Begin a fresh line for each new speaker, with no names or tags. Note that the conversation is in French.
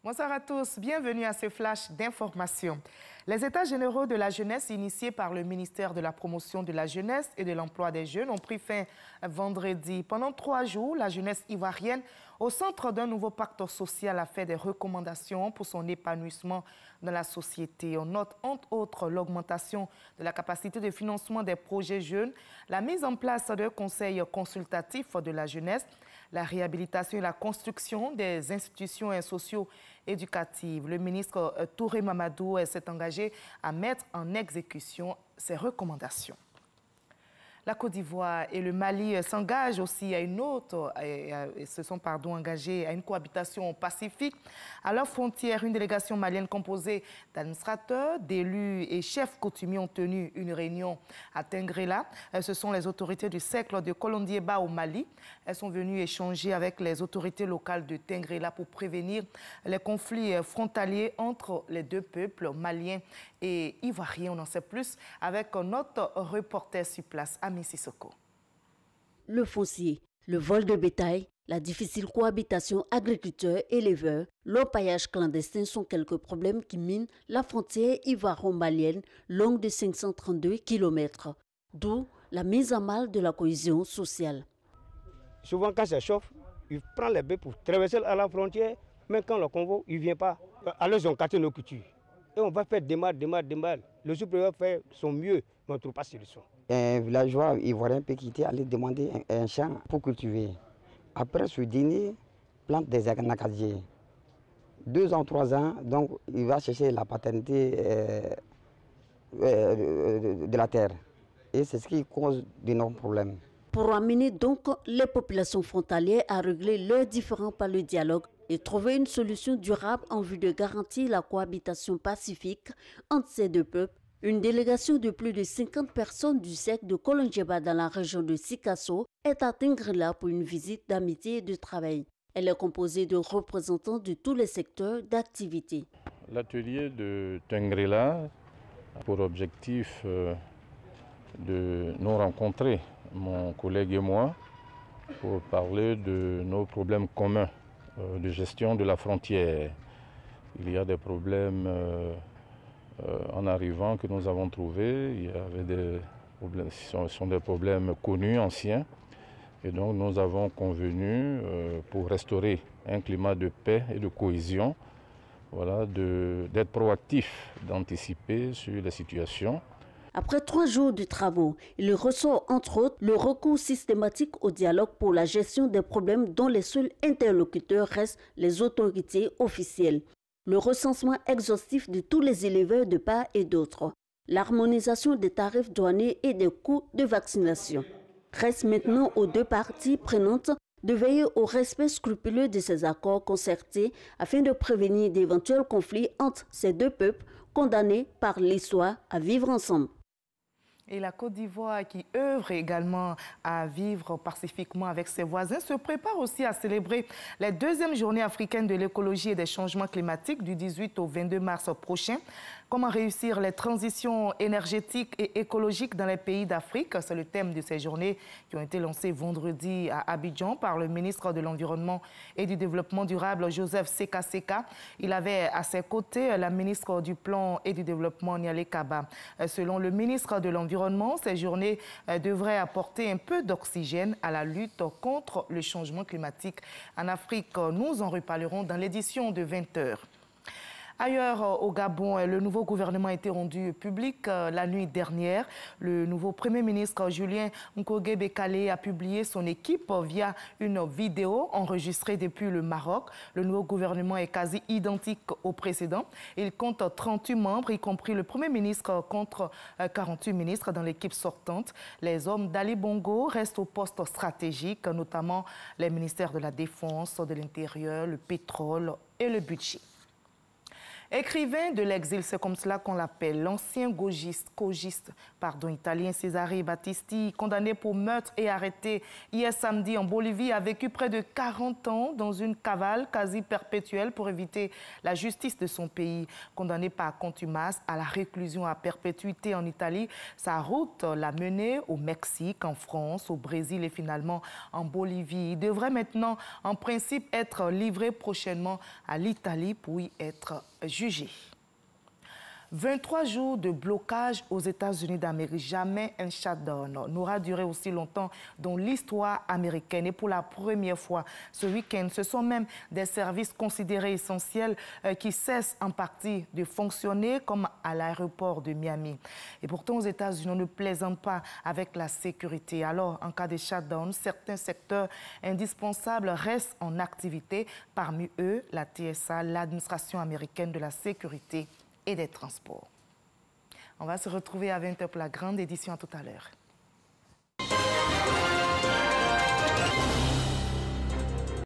Bonsoir à tous, bienvenue à ce flash d'information. Les États généraux de la jeunesse initiés par le ministère de la Promotion de la jeunesse et de l'emploi des jeunes ont pris fin vendredi. Pendant 3 jours, la jeunesse ivoirienne, au centre d'un nouveau pacte social, a fait des recommandations pour son épanouissement dans la société. On note entre autres l'augmentation de la capacité de financement des projets jeunes, la mise en place d'un conseil consultatif de la jeunesse, la réhabilitation et la construction des institutions socio-éducatives. Le ministre Touré Mamadou s'est engagé à mettre en exécution ces recommandations. La Côte d'Ivoire et le Mali s'engagent aussi à engagés à une cohabitation pacifique. À leur frontière, une délégation malienne composée d'administrateurs, d'élus et chefs coutumiers ont tenu une réunion à Tengrela. Ce sont les autorités du cercle de Kolondiéba au Mali. Elles sont venues échanger avec les autorités locales de Tengrela pour prévenir les conflits frontaliers entre les deux peuples, maliens et ivoiriens. On en sait plus avec notre reporter sur place, Ami Sissoko.
Le foncier, le vol de bétail, la difficile cohabitation agriculteurs-éleveurs, l'orpaillage clandestin sont quelques problèmes qui minent la frontière ivoiro-malienne longue de 532 km, d'où la mise à mal de la cohésion sociale.
Souvent quand ça chauffe, ils prennent les bœufs pour traverser à la frontière, mais quand le convoi ne vient pas, alors ils ont cassé nos cultures. Et on va faire des mal. Le sous-préfet fait son mieux, mais on ne trouve pas de solution.
Un villageois ivoirien peut quitter, aller demander un champ pour cultiver. Après ce dîner, plante des acadiens. 2 ans, 3 ans, donc il va chercher la paternité de la terre. Et c'est ce qui cause d'énormes problèmes.
Pour amener donc les populations frontalières à régler leurs différends par le dialogue et trouver une solution durable en vue de garantir la cohabitation pacifique entre ces deux peuples, une délégation de plus de 50 personnes du cercle de Kolondiéba dans la région de Sikasso est à Tengrela pour une visite d'amitié et de travail. Elle est composée de représentants de tous les secteurs d'activité.
L'atelier de Tengrela a pour objectif de nous rencontrer, mon collègue et moi, pour parler de nos problèmes communs de gestion de la frontière. Il y a des problèmes en arrivant que nous avons trouvés. Il y avait des problèmes, ce sont des problèmes connus, anciens. Et donc nous avons convenu pour restaurer un climat de paix et de cohésion, voilà, d'être proactif, d'anticiper sur les situations.
Après 3 jours de travaux, il ressort entre autres le recours systématique au dialogue pour la gestion des problèmes dont les seuls interlocuteurs restent les autorités officielles. Le recensement exhaustif de tous les éleveurs de part et d'autre. L'harmonisation des tarifs douaniers et des coûts de vaccination. Reste maintenant aux 2 parties prenantes de veiller au respect scrupuleux de ces accords concertés afin de prévenir d'éventuels conflits entre ces deux peuples condamnés par l'histoire à vivre ensemble.
Et la Côte d'Ivoire, qui œuvre également à vivre pacifiquement avec ses voisins, se prépare aussi à célébrer les 2e journées africaines de l'écologie et des changements climatiques du 18 au 22 mars prochain. Comment réussir les transitions énergétiques et écologiques dans les pays d'Afrique? C'est le thème de ces journées qui ont été lancées vendredi à Abidjan par le ministre de l'Environnement et du Développement durable, Joseph Seka Seka. Il avait à ses côtés la ministre du Plan et du Développement, Niale Kaba. Selon le ministre de l'Environnement, ces journées devraient apporter un peu d'oxygène à la lutte contre le changement climatique en Afrique. Nous en reparlerons dans l'édition de 20h. Ailleurs au Gabon, le nouveau gouvernement a été rendu public la nuit dernière. Le nouveau Premier ministre Julien Nkogé Bekale a publié son équipe via une vidéo enregistrée depuis le Maroc. Le nouveau gouvernement est quasi identique au précédent. Il compte 38 membres, y compris le Premier ministre, contre 48 ministres dans l'équipe sortante. Les hommes d'Ali Bongo restent au poste stratégique, notamment les ministères de la Défense, de l'Intérieur, le pétrole et le budget. Écrivain de l'exil, c'est comme cela qu'on l'appelle, l'ancien cogiste italien Cesare Battisti, condamné pour meurtre et arrêté hier samedi en Bolivie, a vécu près de 40 ans dans une cavale quasi perpétuelle pour éviter la justice de son pays. Condamné par contumace à la réclusion à perpétuité en Italie, sa route l'a mené au Mexique, en France, au Brésil et finalement en Bolivie. Il devrait maintenant, en principe, être livré prochainement à l'Italie pour y être jugé. 23 jours de blocage aux États-Unis d'Amérique. Jamais un shutdown n'aura duré aussi longtemps dans l'histoire américaine. Et pour la première fois ce week-end, ce sont même des services considérés essentiels qui cessent en partie de fonctionner, comme à l'aéroport de Miami. Et pourtant, aux États-Unis, on ne plaisante pas avec la sécurité. Alors, en cas de shutdown, certains secteurs indispensables restent en activité. Parmi eux, la TSA, l'administration américaine de la sécurité et des transports. On va se retrouver à 20h pour la grande édition. À tout à l'heure.